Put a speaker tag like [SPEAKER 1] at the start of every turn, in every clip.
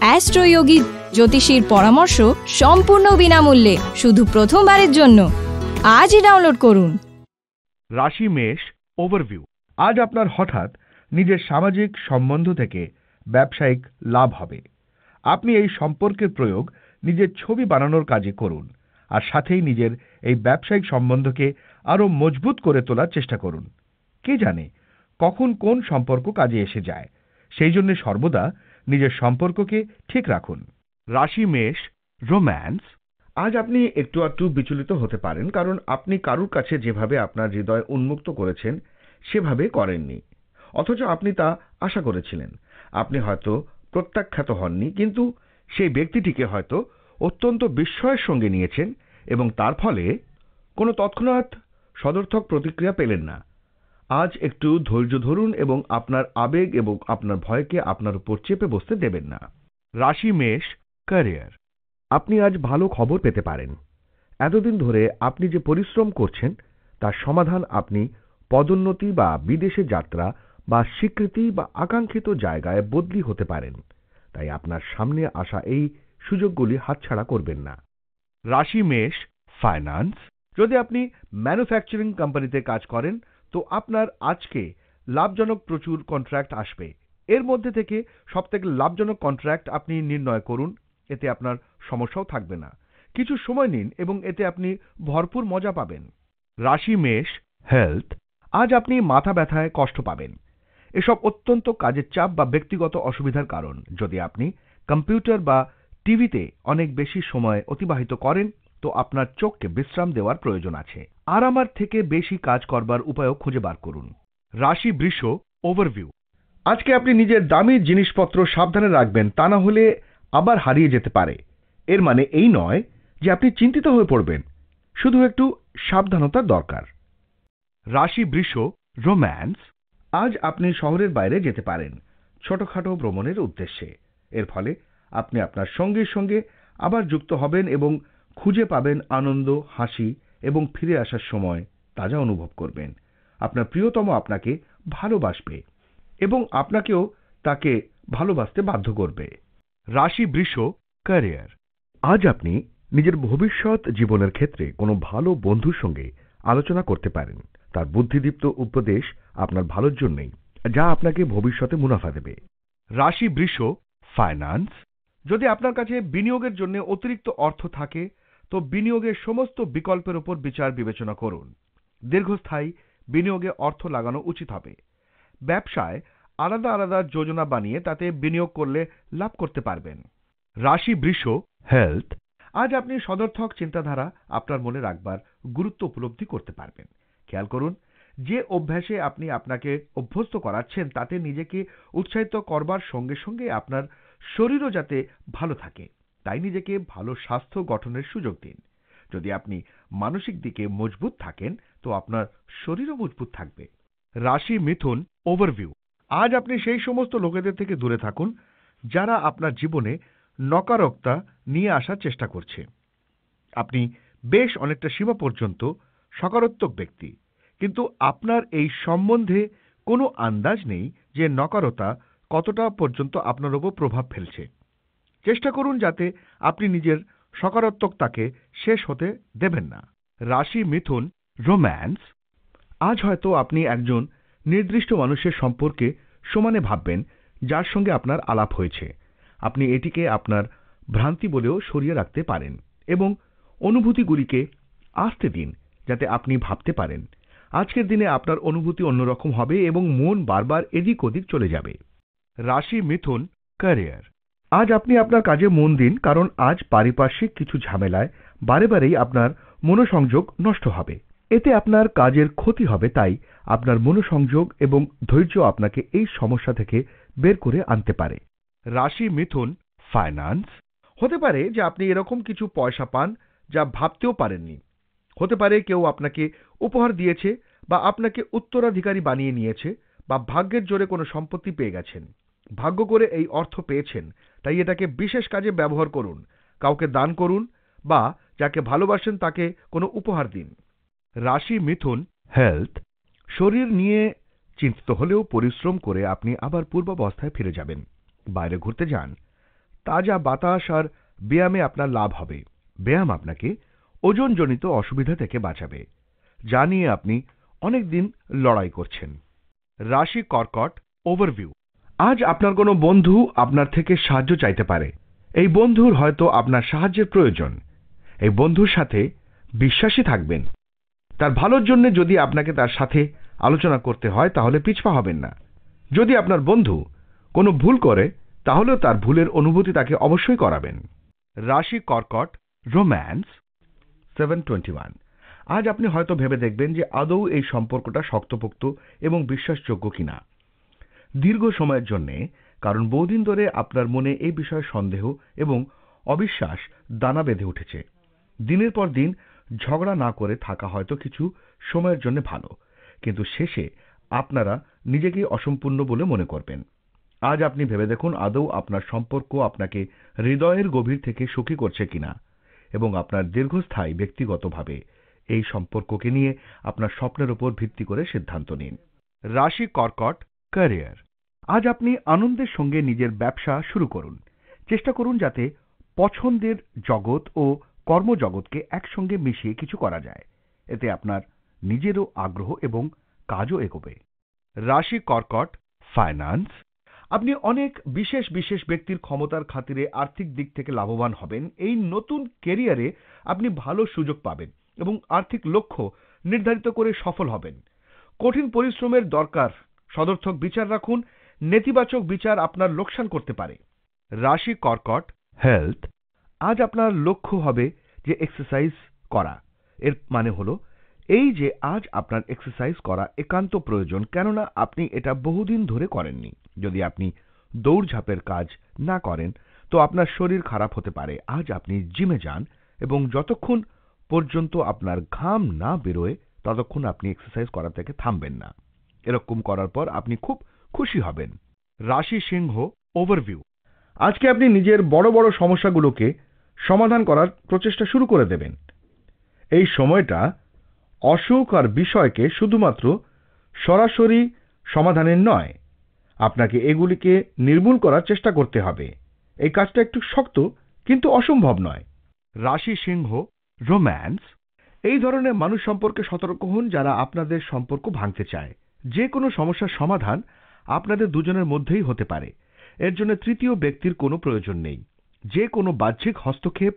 [SPEAKER 1] অ্যাস্ট্রোয়োগী জ্যোতিষীর পরামর্শ সম্পূর্ণ বিনামূল্যে শুধু প্রথমবারের জন্য। আজই ডাউনলোড করুন।
[SPEAKER 2] রাশি মেষ ওভারভিউ। আজ আপনার হঠাৎ নিজের সামাজিক সম্বন্ধ থেকে ব্যবসায়িক লাভ হবে। আপনি এই সম্পর্কের প্রয়োগ নিজের ছবি বানানোর কাজে করুন, আর সাথেই নিজের এই ব্যবসায়িক সম্বন্ধকে আরও মজবুত করে তোলার চেষ্টা করুন। কে জানে কখন কোন সম্পর্ক কাজে এসে যায়, সেই জন্য সর্বদা নিজের সম্পর্ককে ঠিক রাখুন। রাশি মেষ রোম্যান্স। আজ আপনি একটু একটু বিচলিত হতে পারেন, কারণ আপনি কারুর কাছে যেভাবে আপনার হৃদয় উন্মুক্ত করেছেন সেভাবে করেননি, অথচ আপনি তা আশা করেছিলেন। আপনি হয়তো প্রত্যাখ্যাত হননি, কিন্তু সেই ব্যক্তিটিকে হয়তো অত্যন্ত বিস্ময়ের সঙ্গে নিয়েছেন এবং তার ফলে কোনো তৎক্ষণাৎ সদর্থক প্রতিক্রিয়া পেলেন না। আজ একটু ধৈর্য ধরুন এবং আপনার আবেগ এবং আপনার ভয়কে আপনার উপর চেপে বসতে দেবেন না। রাশি মেষ ক্যারিয়ার। আপনি আজ ভালো খবর পেতে পারেন। এতদিন ধরে আপনি যে পরিশ্রম করছেন তার সমাধান আপনি পদোন্নতি বা বিদেশে যাত্রা বা স্বীকৃতি বা আকাঙ্ক্ষিত জায়গায় বদলি হতে পারেন। তাই আপনার সামনে আসা এই সুযোগগুলি হাতছাড়া করবেন না। রাশি মেষ ফাইন্যান্স। যদি আপনি ম্যানুফ্যাকচারিং কোম্পানিতে কাজ করেন তো আপনার আজকে লাভজনক প্রচুর কন্ট্রাক্ট আসবে। এর মধ্যে থেকে সবথেকে লাভজনক কন্ট্রাক্ট আপনি নির্ণয় করুন, এতে আপনার সমস্যাও থাকবে না। কিছু সময় নিন এবং এতে আপনি ভরপুর মজা পাবেন। রাশি মেষ হেলথ। আজ আপনি মাথা ব্যথায় কষ্ট পাবেন। এসব অত্যন্ত কাজের চাপ বা ব্যক্তিগত অসুবিধার কারণ। যদি আপনি কম্পিউটার বা টিভিতে অনেক বেশি সময় অতিবাহিত করেন তো আপনার চোখকে বিশ্রাম দেওয়ার প্রয়োজন আছে। আরামার থেকে বেশি কাজ করবার উপায়ও খুঁজে বার করুন। রাশি বৃষ ওভারভিউ। আজকে আপনি নিজের দামি জিনিসপত্র সাবধানে রাখবেন, তা না হলে আবার হারিয়ে যেতে পারে। এর মানে এই নয় যে আপনি চিন্তিত হয়ে পড়বেন, শুধু একটু সাবধানতার দরকার। রাশি বৃষ রোম্যান্স। আজ আপনি শহরের বাইরে যেতে পারেন ছোটখাটো ভ্রমণের উদ্দেশ্যে। এর ফলে আপনি আপনার সঙ্গীর সঙ্গে আবার যুক্ত হবেন এবং খুঁজে পাবেন আনন্দ, হাসি এবং ফিরে আসার সময় তাজা অনুভব করবেন। আপনার প্রিয়তম আপনাকে ভালোবাসবে এবং আপনাকেও তাকে ভালোবাসতে বাধ্য করবে। রাশি বৃষ ক্যারিয়ার। আজ আপনি নিজের ভবিষ্যৎ জীবনের ক্ষেত্রে কোনো ভালো বন্ধুর সঙ্গে আলোচনা করতে পারেন। তার বুদ্ধিদীপ্ত উপদেশ আপনার ভালোর জন্যই, যা আপনাকে ভবিষ্যতে মুনাফা দেবে। রাশি বৃষ ফাইন্যান্স। যদি আপনার কাছে বিনিয়োগের জন্য অতিরিক্ত অর্থ থাকে তো বিনিয়োগের সমস্ত বিকল্পের উপর বিচার বিবেচনা করুন। দীর্ঘস্থায়ী বিনিয়োগে অর্থ লাগানো উচিত হবে। ব্যবসায় আলাদা আলাদা যোজনা বানিয়ে তাতে বিনিয়োগ করলে লাভ করতে পারবেন। রাশি বৃষ হেলথ। আজ আপনি সদর্থক চিন্তাধারা আপনার মনে রাখবার গুরুত্ব উপলব্ধি করতে পারবেন। খেয়াল করুন, যে অভ্যাসে আপনি আপনাকে অভ্যস্ত করাচ্ছেন তাতে নিজেকে উৎসাহিত করবার সঙ্গে সঙ্গে আপনার শরীরও যাতে ভালো থাকে, তাই নিজেকে ভালো স্বাস্থ্য গঠনের সুযোগ দিন। যদি আপনি মানসিক দিকে মজবুত থাকেন তো আপনার শরীরও মজবুত থাকবে। রাশি মিথুন ওভারভিউ। আজ আপনি সেই সমস্ত লোকেদের থেকে দূরে থাকুন যারা আপনার জীবনে নকারাত্মকতা নিয়ে আসার চেষ্টা করছে। আপনি বেশ অনেকটা সীমা পর্যন্ত সকারাত্মক ব্যক্তি, কিন্তু আপনার এই সম্বন্ধে কোনো আন্দাজ নেই যে নকারতা কতটা পর্যন্ত আপনার উপর প্রভাব ফেলছে। চেষ্টা করুন যাতে আপনি নিজের সকারাত্মকতাকে শেষ হতে দেবেন না। রাশি মিথুন রোম্যান্স। আজ হয়তো আপনি একজন নির্দিষ্ট মানুষের সম্পর্কে সমানে ভাববেন যার সঙ্গে আপনার আলাপ হয়েছে। আপনি এটিকে আপনার ভ্রান্তি বলেও সরিয়ে রাখতে পারেন এবং অনুভূতিগুলিকে আসতে দিন যাতে আপনি ভাবতে পারেন। আজকের দিনে আপনার অনুভূতি অন্যরকম হবে এবং মন বারবার এদিক ওদিক চলে যাবে। রাশি মিথুন ক্যারিয়ার। আজ আপনি আপনার কাজে মন দিন, কারণ আজ পারিপার্শ্বিক কিছু ঝামেলায় বারে বারেই আপনার মনোসংযোগ নষ্ট হবে। এতে আপনার কাজের ক্ষতি হবে, তাই আপনার মনোসংযোগ এবং ধৈর্য আপনাকে এই সমস্যা থেকে বের করে আনতে পারে। রাশি মিথুন ফাইন্যান্স। হতে পারে যে আপনি এরকম কিছু পয়সা পান যা ভাবতেও পারেননি। হতে পারে কেউ আপনাকে উপহার দিয়েছে বা আপনাকে উত্তরাধিকারী বানিয়ে নিয়েছে বা ভাগ্যের জোরে কোনো সম্পত্তি পেয়ে গেছেন। ভাগ্য করে এই অর্থ পেয়েছেন, তাই এটাকে বিশেষ কাজে ব্যবহার করুন। কাউকে দান করুন বা যাকে ভালোবাসেন তাকে কোনো উপহার দিন। রাশি মিথুন হেলথ। শরীর নিয়ে চিন্তিত হলেও পরিশ্রম করে আপনি আবার পূর্বাবস্থায় ফিরে যাবেন। বাইরে ঘুরতে যান, তাজা বাতাস আর ব্যায়ামে আপনার লাভ হবে। ব্যায়াম আপনাকে ওজনজনিত অসুবিধা থেকে বাঁচাবে, যা নিয়ে আপনি অনেকদিন লড়াই করছেন। রাশি কর্কট ওভারভিউ। আজ আপনার কোনো বন্ধু আপনার থেকে সাহায্য চাইতে পারে। এই বন্ধুর হয়তো আপনার সাহায্যের প্রয়োজন। এই বন্ধুর সাথে বিশ্বাসী থাকবেন। তার ভালোর জন্য যদি আপনাকে তার সাথে আলোচনা করতে হয় তাহলে পিছপা হবেন না। যদি আপনার বন্ধু কোনো ভুল করে তাহলেও তার ভুলের অনুভূতি তাকে অবশ্যই করাবেন। রাশি কর্কট রোম্যান্স 721। আজ আপনি হয়তো ভেবে দেখবেন যে আদৌ এই সম্পর্কটা শক্তপোক্ত এবং বিশ্বাসযোগ্য কিনা দীর্ঘ সময়ের জন্যে, কারণ বহুদিন ধরে আপনার মনে এই বিষয়ে সন্দেহ এবং অবিশ্বাস দানা বেঁধে উঠেছে। দিনের পর দিন ঝগড়া না করে থাকা হয়তো কিছু সময়ের জন্য ভালো, কিন্তু শেষে আপনারা নিজেকেই অসম্পূর্ণ বলে মনে করবেন। আজ আপনি ভেবে দেখুন আদৌ আপনার সম্পর্ক আপনাকে হৃদয়ের গভীর থেকে সুখী করছে কিনা, এবং আপনার দীর্ঘস্থায়ী ব্যক্তিগতভাবে এই সম্পর্ককে নিয়ে আপনার স্বপ্নের উপর ভিত্তি করে সিদ্ধান্ত নিন। রাশি কর্কট ক্যারিয়ার। আজ আপনি আনন্দের সঙ্গে নিজের ব্যবসা শুরু করুন। চেষ্টা করুন যাতে পছন্দের জগৎ ও কর্মজগৎকে একসঙ্গে মিশিয়ে কিছু করা যায়। এতে আপনার নিজেরও আগ্রহ এবং কাজও এগোবে। রাশি কর্কট ফাইন্যান্স। আপনি অনেক বিশেষ বিশেষ ব্যক্তির ক্ষমতার খাতিরে আর্থিক দিক থেকে লাভবান হবেন। এই নতুন ক্যারিয়ারে আপনি ভালো সুযোগ পাবেন এবং আর্থিক লক্ষ্য নির্ধারিত করে সফল হবেন। কঠিন পরিশ্রমের দরকার। সদর্থক বিচার রাখুন। নেতিবাচক বিচার আপনার লোকসান করতে পারে। রাশি কর্কট হেলথ। আজ আপনার লক্ষ্য হবে যে এক্সারসাইজ করা। এর মানে হলো এই যে আজ আপনার এক্সারসাইজ করা একান্ত প্রয়োজন, কেননা আপনি এটা বহুদিন ধরে করেননি। যদি আপনি দৌড়ঝাঁপের কাজ না করেন তো আপনার শরীর খারাপ হতে পারে। আজ আপনি জিমে যান এবং যতক্ষণ পর্যন্ত আপনার ঘাম না বেরোয় ততক্ষণ আপনি এক্সারসাইজ করা থেকে থামবেন না। এরকম করার পর আপনি খুব খুশি হবেন। রাশি সিংহ ওভারভিউ। আজকে আপনি নিজের বড় বড় সমস্যাগুলোকে সমাধান করার প্রচেষ্টা শুরু করে দেবেন। এই সময়টা অসুখ আর বিষয়কে শুধুমাত্র সরাসরি সমাধানের নয়, আপনাকে এগুলিকে নির্মূল করার চেষ্টা করতে হবে। এই কাজটা একটু শক্ত কিন্তু অসম্ভব নয়। রাশি সিংহ রোম্যান্স। এই ধরনের মানুষ সম্পর্কে সতর্ক হন যারা আপনাদের সম্পর্ক ভাঙতে চায়। যে কোনো সমস্যার সমাধান আপনাদের দুজনের মধ্যেই হতে পারে। এর জন্য তৃতীয় ব্যক্তির কোনো প্রয়োজন নেই। যে কোনো বাহ্যিক হস্তক্ষেপ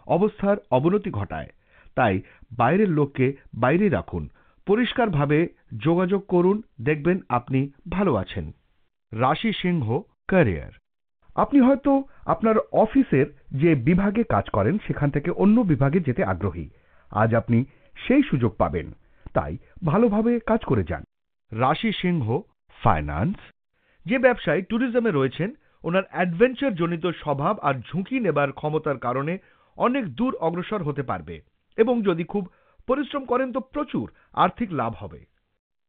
[SPEAKER 2] অবস্থার অবনতি ঘটায়। তাই বাইরের লোককে বাইরে রাখুন। পরিষ্কারভাবে যোগাযোগ করুন, দেখবেন আপনি ভালো আছেন। রাশি সিংহ ক্যারিয়ার। আপনি হয়তো আপনার অফিসের যে বিভাগে কাজ করেন সেখান থেকে অন্য বিভাগে যেতে আগ্রহী। আজ আপনি সেই সুযোগ পাবেন, তাই ভালোভাবে কাজ করে যান। রাশি সিংহ ফাইন্যান্স। যে ব্যবসায়ী ট্যুরিজমে রয়েছেন ওনার অ্যাডভেঞ্চার জনিত স্বভাব আর ঝুঁকি নেবার ক্ষমতার কারণে অনেক দূর অগ্রসর হতে পারবে, এবং যদি খুব পরিশ্রম করেন তো প্রচুর আর্থিক লাভ হবে।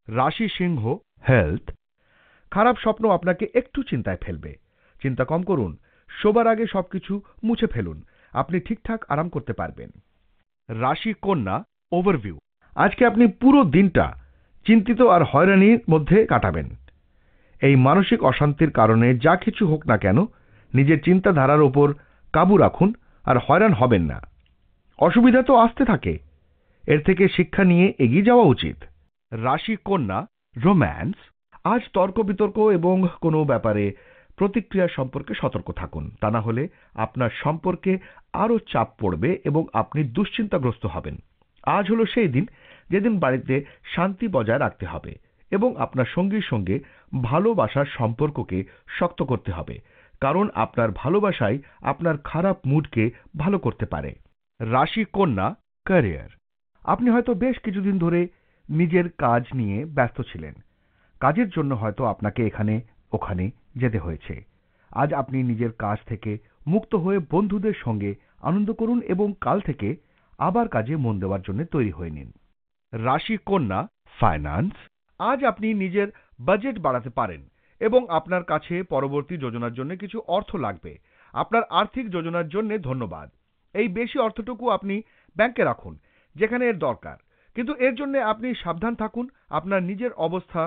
[SPEAKER 2] রাশি সিংহ হেলথ। খারাপ স্বপ্ন আপনাকে একটু চিন্তায় ফেলবে। চিন্তা কম করুন। শোবার আগে সবকিছু মুছে ফেলুন। আপনি ঠিকঠাক আরাম করতে পারবেন। রাশি কন্যা ওভারভিউ। আজকে আপনি পুরো দিনটা চিন্তিত আর হয়রানির মধ্যে কাটাবেন। এই মানসিক অশান্তির কারণে যা কিছু হোক না কেন নিজের চিন্তাধারার ওপর কাবু রাখুন আর হয়রান হবেন না। অসুবিধা তো আসতে থাকে, এর থেকে শিক্ষা নিয়ে এগিয়ে যাওয়া উচিত। রাশি কন্যা রোম্যান্স। আজ তর্ক বিতর্ক এবং কোনো ব্যাপারে প্রতিক্রিয়া সম্পর্কে সতর্ক থাকুন, তা না হলে আপনার সম্পর্কে আরো চাপ পড়বে এবং আপনি দুশ্চিন্তাগ্রস্ত হবেন। আজ হলো সেই দিন যেদিন বাড়িতে শান্তি বজায় রাখতে হবে এবং আপনার সঙ্গীর সঙ্গে ভালোবাসার সম্পর্ককে শক্ত করতে হবে, কারণ আপনার ভালোবাসাই আপনার খারাপ মুডকে ভালো করতে পারে। রাশি কন্যা ক্যারিয়ার। আপনি হয়তো বেশ কিছুদিন ধরে নিজের কাজ নিয়ে ব্যস্ত ছিলেন। কাজের জন্য হয়তো আপনাকে এখানে ওখানে যেতে হয়েছে। আজ আপনি নিজের কাজ থেকে মুক্ত হয়ে বন্ধুদের সঙ্গে আনন্দ করুন এবং কাল থেকে আবার কাজে মন দেওয়ার জন্য তৈরি হয়ে নিন। রাশি কন্যা ফাইন্যান্স। আজ আপনি নিজের বাজেট বাড়াতে পারেন এবং আপনার কাছে পরবর্তী যোজনার জন্য কিছু অর্থ লাগবে। আপনার আর্থিক যোজনার জন্য ধন্যবাদ। এই বেশি অর্থটুকু আপনি ব্যাংকে রাখুন যেখানে এর দরকার, কিন্তু এর জন্য আপনি সাবধান থাকুন। আপনার নিজের অবস্থা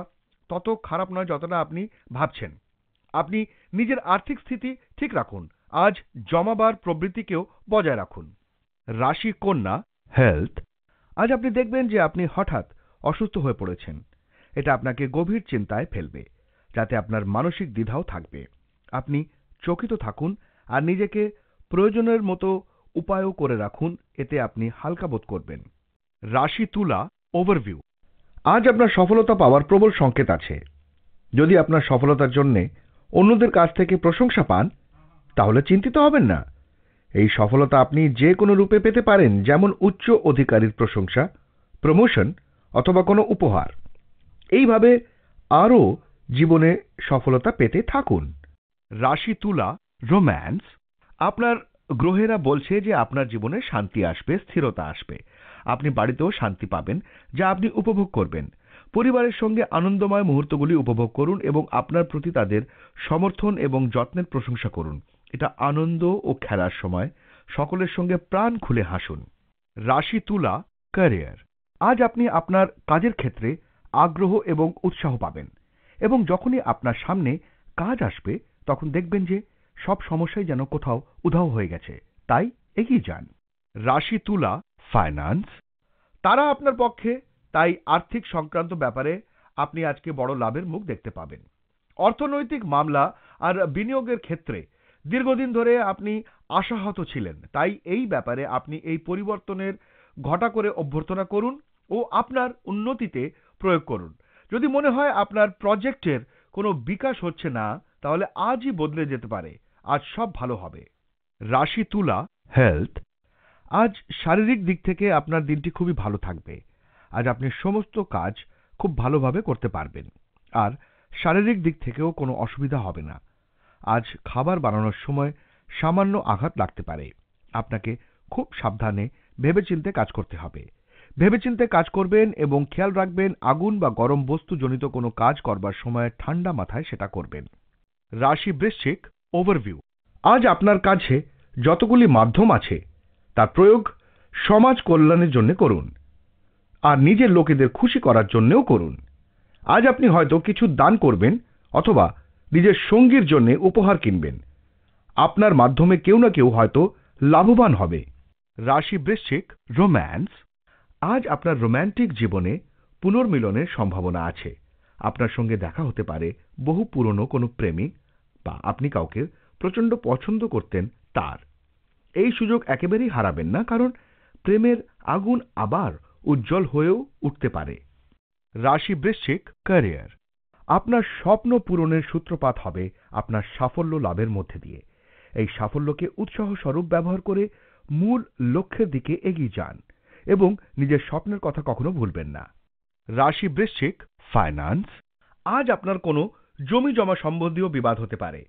[SPEAKER 2] তত খারাপ নয় যতটা আপনি ভাবছেন। আপনি নিজের আর্থিক স্থিতি ঠিক রাখুন। আজ জমাবার প্রবৃত্তিকেও বজায় রাখুন। রাশি কন্যা হেলথ, আজ আপনি দেখবেন যে আপনি হঠাৎ অসুস্থ হয়ে পড়েছেন। এটা আপনাকে গভীর চিন্তায় ফেলবে, যাতে আপনার মানসিক দ্বিধাও থাকবে। আপনি চকিত থাকুন আর নিজেকে প্রয়োজনের মতো উপায়ও করে রাখুন, এতে আপনি হালকা বোধ করবেন। রাশি তুলা ওভারভিউ, আজ আপনার সফলতা পাওয়ার প্রবল সংকেত আছে। যদি আপনার সফলতার জন্য অন্যদের কাছ থেকে প্রশংসা পান, তাহলে চিন্তিত হবেন না। এই সফলতা আপনি যে কোনো রূপে পেতে পারেন, যেমন উচ্চ অধিকারীর প্রশংসা, প্রমোশন অথবা কোনো উপহার। এইভাবে আরও জীবনে সফলতা পেতে থাকুন। রাশি তুলা রোম্যান্স, আপনার গ্রহেরা বলছে যে আপনার জীবনে শান্তি আসবে, স্থিরতা আসবে। আপনি বাড়িতেও শান্তি পাবেন, যা আপনি উপভোগ করবেন। পরিবারের সঙ্গে আনন্দময় মুহূর্তগুলি উপভোগ করুন এবং আপনার প্রতি তাদের সমর্থন এবং যত্নের প্রশংসা করুন। এটা আনন্দ ও খেলার সময় সকলের সঙ্গে প্রাণ খুলে হাসুন। রাশি তুলা ক্যারিয়ার, আজ আপনি আপনার কাজের ক্ষেত্রে আগ্রহ এবং উৎসাহ পাবেন এবং যখনই আপনার সামনে কাজ আসবে তখন দেখবেন যে সব সমস্যাই যেন কোথাও উধাও হয়ে গেছে, তাই এগিয়ে যান। রাশি তুলা ফাইন্যান্স, তারা আপনার পক্ষে, তাই আর্থিক সংক্রান্ত ব্যাপারে আপনি আজকে বড় লাভের মুখ দেখতে পাবেন। অর্থনৈতিক মামলা আর বিনিয়োগের ক্ষেত্রে দীর্ঘদিন ধরে আপনি আশাহত ছিলেন, তাই এই ব্যাপারে আপনি এই পরিবর্তনের ঘটা করে অভ্যর্থনা করুন ও আপনার উন্নতিতে প্রয়োগ করুন। যদি মনে হয় আপনার প্রজেক্টের কোনো বিকাশ হচ্ছে না, তাহলে আজই বদলে যেতে পারে। আজ সব ভালো হবে। রাশি তুলা হেলথ, আজ শারীরিক দিক থেকে আপনার দিনটি খুবই ভালো থাকবে। আজ আপনি সমস্ত কাজ খুব ভালোভাবে করতে পারবেন আর শারীরিক দিক থেকেও কোনো অসুবিধা হবে না। আজ খাবার বানানোর সময় সামান্য আঘাত লাগতে পারে। আপনাকে খুব সাবধানে ভেবেচিন্তে কাজ করতে হবে। ভেবেচিন্তে কাজ করবেন এবং খেয়াল রাখবেন আগুন বা গরম বস্তু জনিত কোনো কাজ করবার সময় ঠান্ডা মাথায় সেটা করবেন। রাশি বৃশ্চিক ওভারভিউ, আজ আপনার কাছে যতগুলি মাধ্যম আছে তার প্রয়োগ সমাজ কল্যাণের জন্য করুন আর নিজের লোকেদের খুশি করার জন্যও করুন। আজ আপনি হয়তো কিছু দান করবেন অথবা নিজের সঙ্গীর জন্য উপহার কিনবেন। আপনার মাধ্যমে কেউ না কেউ হয়তো লাভবান হবে। রাশি বৃশ্চিক রোম্যান্স, আজ আপনার রোম্যান্টিক জীবনে পুনর্মিলনের সম্ভাবনা আছে। আপনার সঙ্গে দেখা হতে পারে বহু পুরনো কোনো প্রেমিক বা আপনি কাউকে প্রচণ্ড পছন্দ করতেন তার। এই সুযোগ একেবারেই হারাবেন না, কারণ প্রেমের আগুন আবার উজ্জ্বল হয়েও উঠতে পারে। রাশি বৃশ্চিক ক্যারিয়ার, আপনার স্বপ্ন পূরণের সূত্রপাত হবে আপনার সাফল্য লাভের মধ্যে দিয়ে। এই সাফল্যকে উৎসাহ স্বরূপ ব্যবহার করে মূল লক্ষ্যের দিকে এগিয়ে যান এবং নিজের স্বপ্নের কথা কখনো ভুলবেন না। রাশি বৃশ্চিক ফাইন্যান্স, আজ আপনার কোনো জমি জমা সম্বন্ধীয় বিবাদ হতে পারে।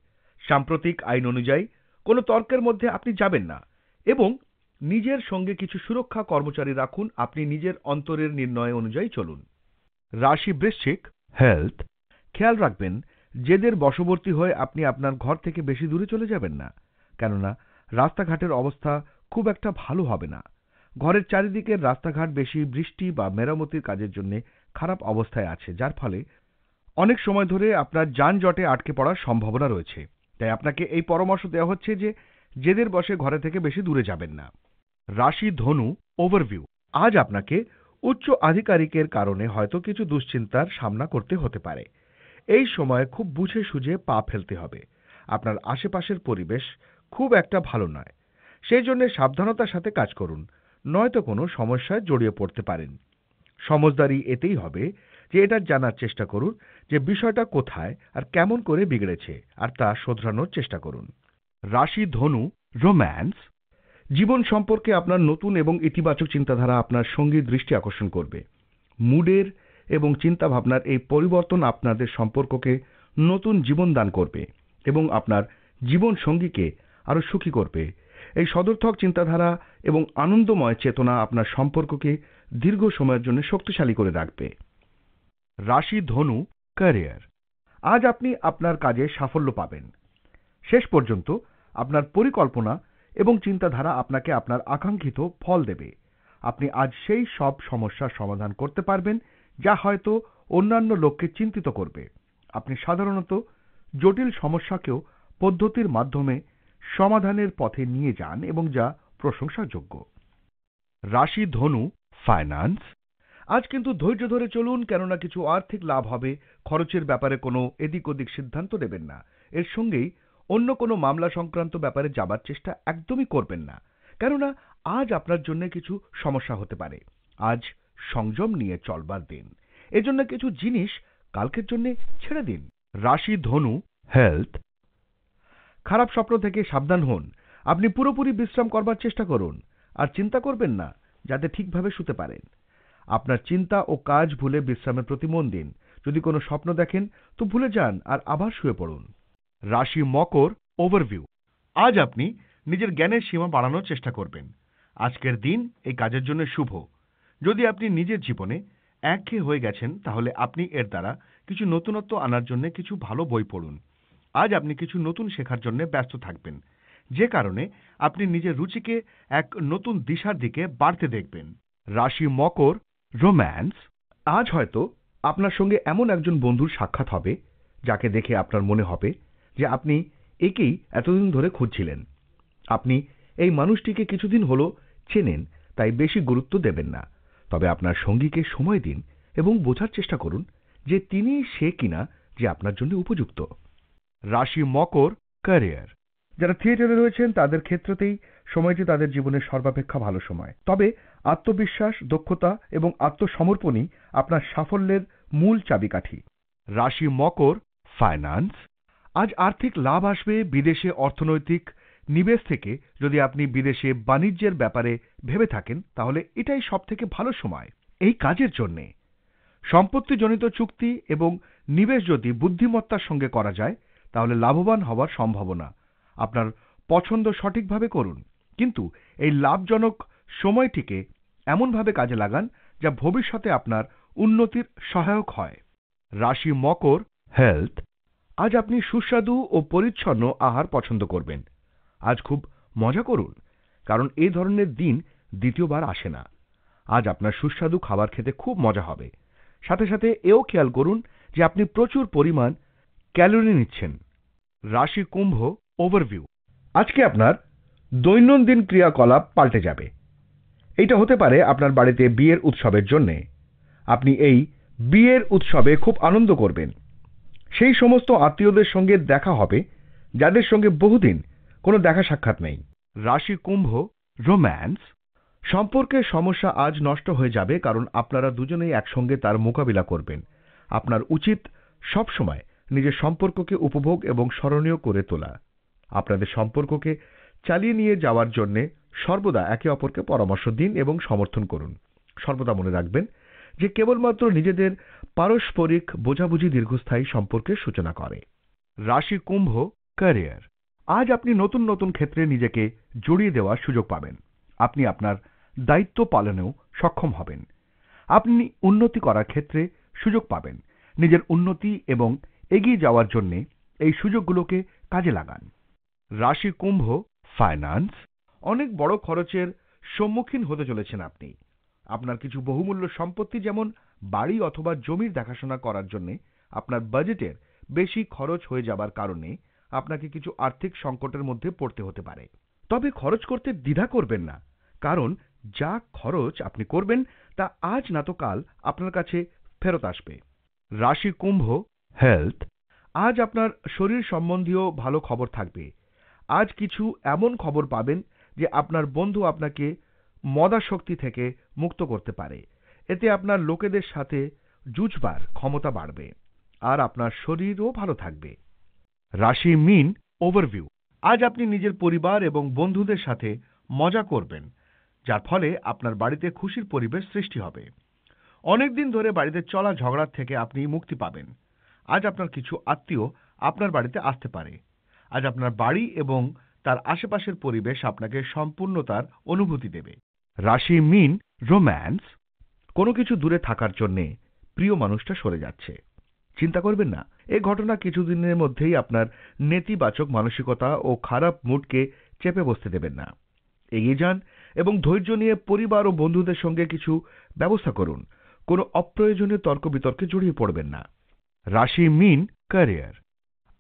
[SPEAKER 2] সাম্প্রতিক আইন অনুযায়ী কোনো তর্কের মধ্যে আপনি যাবেন না এবং নিজের সঙ্গে কিছু সুরক্ষা কর্মচারী রাখুন। আপনি নিজের অন্তরের নির্ণয় অনুযায়ী চলুন। রাশি বৃশ্চিক হেলথ, খেয়াল রাখবেন জেদের বশবর্তী হয়ে আপনি আপনার ঘর থেকে বেশি দূরে চলে যাবেন না, কেননা রাস্তাঘাটের অবস্থা খুব একটা ভালো হবে না। ঘরের চারিদিকের রাস্তাঘাট বেশি বৃষ্টি বা মেরামতির কাজের জন্য খারাপ অবস্থায় আছে, যার ফলে অনেক সময় ধরে আপনার যানজটে আটকে পড়ার সম্ভাবনা রয়েছে। তাই আপনাকে এই পরামর্শ দেওয়া হচ্ছে যে জেদের বশে ঘরে থেকে বেশি দূরে যাবেন না। রাশি ধনু ওভারভিউ, আজ আপনাকে উচ্চ আধিকারিকের কারণে হয়তো কিছু দুশ্চিন্তার সামনা করতে হতে পারে। এই সময় খুব বুঝে সুঝে পা ফেলতে হবে। আপনার আশেপাশের পরিবেশ খুব একটা ভালো নয়, সেই জন্য সাবধানতার সাথে কাজ করুন, নয়তো কোনো সমস্যায় জড়িয়ে পড়তে পারেন। সমজদারি এতেই হবে যে এটা জানার চেষ্টা করুন যে বিষয়টা কোথায় আর কেমন করে বিগড়েছে, আর তা শোধরানোর চেষ্টা করুন। রাশি ধনু রোম্যান্স, জীবন সম্পর্কে আপনার নতুন এবং ইতিবাচক চিন্তাধারা আপনার সঙ্গীর দৃষ্টি আকর্ষণ করবে। মুডের এবং চিন্তাভাবনার এই পরিবর্তন আপনাদের সম্পর্ককে নতুন জীবন দান করবে এবং আপনার জীবন সঙ্গীকে আরো সুখী করবে। এই সদর্থক চিন্তাধারা এবং আনন্দময় চেতনা আপনার সম্পর্ককে দীর্ঘ সময়ের জন্য শক্তিশালী করে রাখবে। রাশি ধনু ক্যারিয়ার, আজ আপনি আপনার কাজে সাফল্য পাবেন। শেষ পর্যন্ত আপনার পরিকল্পনা এবং চিন্তাধারা আপনাকে আপনার আকাঙ্ক্ষিত ফল দেবে। আপনি আজ সেই সব সমস্যার সমাধান করতে পারবেন যা হয়তো অন্যান্য লোককে চিন্তিত করবে। আপনি সাধারণত জটিল সমস্যাকেও পদ্ধতির মাধ্যমে সমাধানের পথে নিয়ে যান এবং যা প্রশংসাযোগ্য। রাশি ধনু ফাইন্যান্স। আজ কিন্তু ধৈর্য ধরে চলুন, কেননা কিছু আর্থিক লাভ হবে। খরচের ব্যাপারে কোনো এদিক ওদিক সিদ্ধান্ত নেবেন না। এর সঙ্গেই অন্য কোনো মামলা সংক্রান্ত ব্যাপারে যাবার চেষ্টা একদমই করবেন না, কেননা আজ আপনার জন্য কিছু সমস্যা হতে পারে। আজ সংযম নিয়ে চলবার দিন। এজন্য কিছু জিনিস কালকের জন্য ছেড়ে দিন। রাশি ধনু হেলথ। খারাপ স্বপ্ন থেকে সাবধান হন। আপনি পুরোপুরি বিশ্রাম করবার চেষ্টা করুন, আর চিন্তা করবেন না, যাতে ঠিকভাবে শুতে পারেন। আপনার চিন্তা ও কাজ ভুলে বিশ্রামের প্রতি মন দিন। যদি কোনো স্বপ্ন দেখেন তো ভুলে যান আর আবার শুয়ে পড়ুন। রাশি মকর ওভারভিউ। আজ আপনি নিজের জ্ঞানের সীমা বাড়ানোর চেষ্টা করবেন। আজকের দিন এই কাজের জন্য শুভ। যদি আপনি নিজের জীবনে একঘেয়ে হয়ে গেছেন, তাহলে আপনি এর দ্বারা কিছু নতুনত্ব আনার জন্য কিছু ভালো বই পড়ুন। আজ আপনি কিছু নতুন শেখার জন্য ব্যস্ত থাকবেন, যে কারণে আপনি নিজের রুচিকে এক নতুন দিশার দিকে বাড়তে দেখবেন। রাশি মকর রোম্যান্স। আজ হয়তো আপনার সঙ্গে এমন একজন বন্ধুর সাক্ষাৎ হবে, যাকে দেখে আপনার মনে হবে যে আপনি একেই এতদিন ধরে খুঁজছিলেন। আপনি এই মানুষটিকে কিছুদিন হলো চেনেন, তাই বেশি গুরুত্ব দেবেন না। তবে আপনার সঙ্গীকে সময় দিন এবং বোঝার চেষ্টা করুন যে তিনি সে কিনা যে আপনার জন্য উপযুক্ত। রাশি মকর ক্যারিয়ার। যারা থিয়েটারে রয়েছেন তাদের ক্ষেত্রেতেই সময়টি তাদের জীবনের সর্বাপেক্ষা ভালো সময়। তবে আত্মবিশ্বাস, দক্ষতা এবং আত্মসমর্পণই আপনার সাফল্যের মূল চাবিকাঠি। রাশি মকর ফাইন্যান্স। আজ আর্থিক লাভ আসবে বিদেশে অর্থনৈতিক নিবেশ থেকে। যদি আপনি বিদেশে বাণিজ্যের ব্যাপারে ভেবে থাকেন, তাহলে এটাই সবথেকে ভালো সময় এই কাজের জন্যে। সম্পত্তিজনিত চুক্তি এবং নিবেশ যদি বুদ্ধিমত্তার সঙ্গে করা যায়, তাহলে লাভবান হওয়ার সম্ভাবনা। আপনার পছন্দ সঠিকভাবে করুন, কিন্তু এই লাভজনক সময়টিকে এমনভাবে কাজে লাগান যা ভবিষ্যতে আপনার উন্নতির সহায়ক হয়। রাশি মকর হেলথ। আজ আপনি সুস্বাদু ও পরিচ্ছন্ন আহার পছন্দ করবেন। আজ খুব মজা করুন, কারণ এই ধরনের দিন দ্বিতীয়বার আসে না। আজ আপনার সুস্বাদু খাবার খেতে খুব মজা হবে। সাথে সাথে এও খেয়াল করুন যে আপনি প্রচুর পরিমাণ ক্যালোরি নিচ্ছেন। রাশি কুম্ভ ওভারভিউ। আজকে আপনার দৈনন্দিন ক্রিয়াকলাপ পাল্টে যাবে। এইটা হতে পারে আপনার বাড়িতে বিয়ের উৎসবের জন্যে। আপনি এই বিয়ের উৎসবে খুব আনন্দ করবেন। সেই সমস্ত আত্মীয়দের সঙ্গে দেখা হবে যাদের সঙ্গে বহুদিন কোনো দেখা সাক্ষাৎ নেই। রাশি কুম্ভ রোম্যান্স। সম্পর্কের সমস্যা আজ নষ্ট হয়ে যাবে, কারণ আপনারা দুজনেই একসঙ্গে তার মোকাবিলা করবেন। আপনার উচিত সবসময় নিজের সম্পর্ককে উপভোগ এবং স্মরণীয় করে তোলা। আপনাদের সম্পর্ককে চালিয়ে নিয়ে যাওয়ার জন্য সর্বদা একে অপরকে পরামর্শ দিন এবং সমর্থন করুন। সর্বদা মনে রাখবেন যে কেবলমাত্র নিজেদের পারস্পরিক বোঝাবুঝি দীর্ঘস্থায়ী সম্পর্কের সূচনা করে। রাশি কুম্ভ ক্যারিয়ার। আজ আপনি নতুন নতুন ক্ষেত্রে নিজেকে জড়িয়ে দেওয়ার সুযোগ পাবেন। আপনি আপনার দায়িত্ব পালনেও সক্ষম হবেন। আপনি উন্নতি করার ক্ষেত্রে সুযোগ পাবেন। নিজের উন্নতি এবং এগিয়ে যাওয়ার জন্য এই সুযোগগুলোকে কাজে লাগান। রাশি কুম্ভ ফাইন্যান্স। অনেক বড় খরচের সম্মুখীন হতে চলেছেন আপনি। আপনার কিছু বহুমূল্য সম্পত্তি যেমন বাড়ি অথবা জমির দেখাশোনা করার জন্য আপনার বাজেটের বেশি খরচ হয়ে যাবার কারণে আপনাকে কিছু আর্থিক সংকটের মধ্যে পড়তে হতে পারে। তবে খরচ করতে দ্বিধা করবেন না, কারণ যা খরচ আপনি করবেন তা আজ না তো কাল আপনার কাছে ফেরত আসবে। রাশি কুম্ভ হেলথ। আজ আপনার শরীর সম্বন্ধীয় ভালো খবর থাকবে। আজ কিছু এমন খবর পাবেন যে আপনার বন্ধু আপনাকে মদাশক্তি থেকে মুক্ত করতে পারে। এতে আপনার লোকেদের সাথে জুঝবার ক্ষমতা বাড়বে, আর আপনার শরীরও ভালো থাকবে। রাশি মীন ওভারভিউ। আজ আপনি নিজের পরিবার এবং বন্ধুদের সাথে মজা করবেন, যার ফলে আপনার বাড়িতে খুশির পরিবেশ সৃষ্টি হবে। অনেকদিন ধরে বাড়িতে চলা ঝগড়ার থেকে আপনি মুক্তি পাবেন। আজ আপনার কিছু আত্মীয় আপনার বাড়িতে আসতে পারে। আজ আপনার বাড়ি এবং তার আশেপাশের পরিবেশ আপনাকে সম্পূর্ণতার অনুভূতি দেবে। রাশি মীন রোম্যান্স। কোনো কিছু দূরে থাকার জন্যে প্রিয় মানুষটা সরে যাচ্ছে। চিন্তা করবেন না, এই ঘটনা কিছুদিনের মধ্যেই আপনার নেতিবাচক মানসিকতা ও খারাপ মুডকে চেপে বসতে দেবেন না। এগিয়ে যান এবং ধৈর্য নিয়ে পরিবার ও বন্ধুদের সঙ্গে কিছু ব্যবস্থা করুন। কোনো অপ্রয়োজনীয় তর্ক বিতর্কে জড়িয়ে পড়বেন না। রাশি মীন ক্যারিয়ার।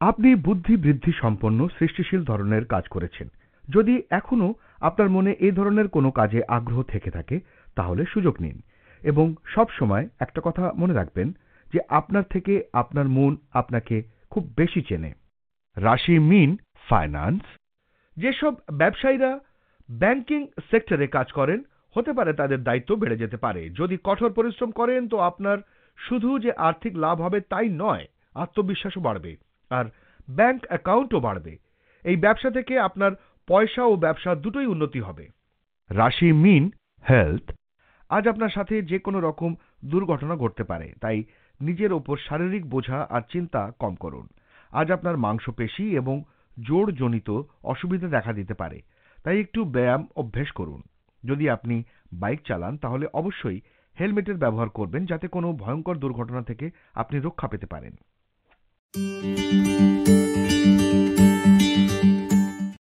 [SPEAKER 2] আপনি বুদ্ধি বৃদ্ধি সম্পন্ন সৃষ্টিশীল ধরনের কাজ করেছেন। যদি এখনো আপনার মনে এই ধরনের কোনো কাজে আগ্রহ থেকে থাকে তাহলে সুযোগ নিন এবং সব সময় একটা কথা মনে রাখবেন যে আপনার থেকে আপনার মন আপনাকে খুব বেশি চেনে। রাশি মীন, ফাইন্যান্স। যেসব ব্যবসায়ীরা ব্যাংকিং সেক্টরে কাজ করেন, হতে পারে তাদের দায়িত্ব বেড়ে যেতে পারে। যদি কঠোর পরিশ্রম করেন তো আপনার শুধু যে আর্থিক লাভ হবে তাই নয়, আত্মবিশ্বাসও বাড়বে আর ব্যাংক অ্যাকাউন্টও বাড়বে। এই ব্যবসা থেকে আপনার পয়সা ও ব্যবসা দুটোই উন্নতি হবে। রাশি মীন, হেলথ। আজ আপনার সাথে যে কোনো রকম দুর্ঘটনা ঘটতে পারে, তাই নিজের ওপর শারীরিক বোঝা আর চিন্তা কম করুন। আজ আপনার মাংসপেশি এবং জোড়জনিত অসুবিধা দেখা দিতে পারে, তাই একটু ব্যায়াম অভ্যেস করুন। যদি আপনি বাইক চালান তাহলে অবশ্যই হেলমেটের ব্যবহার করবেন, যাতে কোনো ভয়ঙ্কর দুর্ঘটনা থেকে আপনি রক্ষা পেতে পারেন।